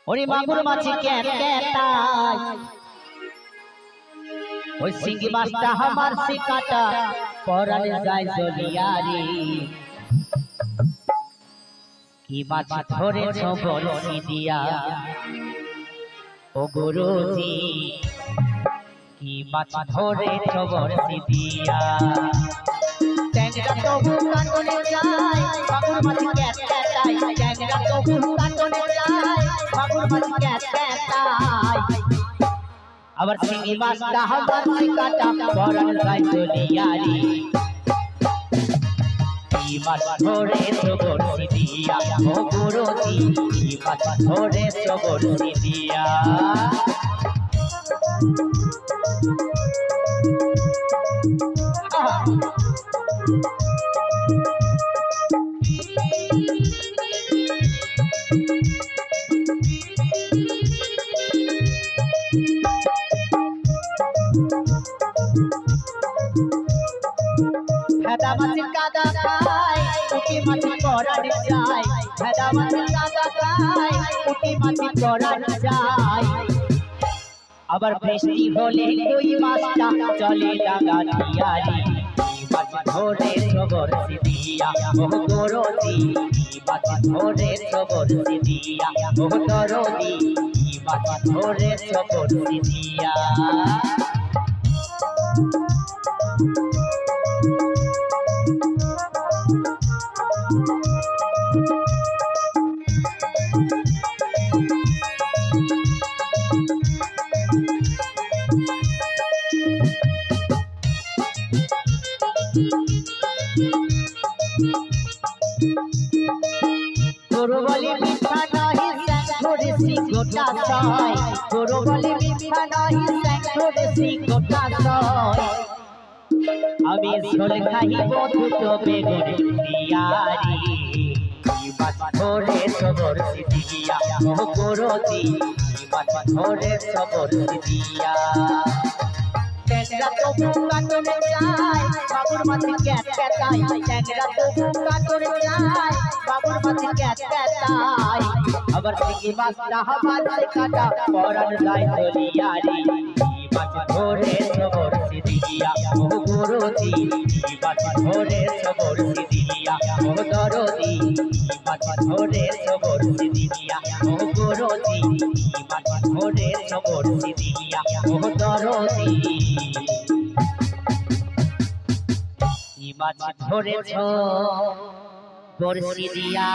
ওরে মাগুর মাছি ক্যাটাই ওই সিঙ্গি মাছটা আমার শিকাটা পরানে যায় জলিয়ারি কি মাছ ধরেছ বলছি দিয়া ও গুরুজি কি মাছ ধরেছ বলছি দিয়া ট্যাংরা তবু কাটনে যায় মাগুর মাছি ক্যাটাই ট্যাংরা তবু কাটনে যায় মাগুর মাছি ক্যাটাই আবার সিঙ্গি মাছটা আমার শিকাটা পরানে যায় জলিয়ারি কি মাছ ধরেছ বলছি দিয়া ও গুরুজি কি মাছ ধরেছ বলছি দিয়া ভেদা মাছের কাদা খায় পুঁটি মাছি পরানে যায় ভেদা মাছের কাদা খায় পুঁটি মাছি পরানে যায় আবার বৃষ্টি হলে কই মাছটা চলে লাগা দিয়ারি মাছ ধরে বলছি দিয়া ও গুরুজি মাছ ধরে বলছি দিয়া ও দরদি মাছ ধরে বলছি দিয়া গরু বলে মিথ্যা নহি স্যাং ধরেছি গোটা ছয় গরু বলে মিথ্যা নহি স্যাং ধরেছি গোটা ছয় আমি ঝোল খাইব দুটো বেগুন দিয়ারি মাছ ধরে বলছি দিয়া ও গুরুজি মাছ ধরে বলছি দিয়া ট্যাংরা তবু কাটনে যায় মাগুর মাছি ক্যাটাই ট্যাংরা তবু কাটনে যায় মাগুর মাছি ক্যাটাই আবার সিঙ্গি মাছটা আমার শিকাটা পরানে যায় জলিয়ারি মাছ ধরে বলছি দিয়া ও গুরুজি মাছ ধরে বলছি দিয়া ও দরদি মাছ ধরে বলছি দিয়া ও গুরুজি মাছ ধরে বলছি দিয়া ও দরদি মাছ ধরেছ বলছি দিয়া।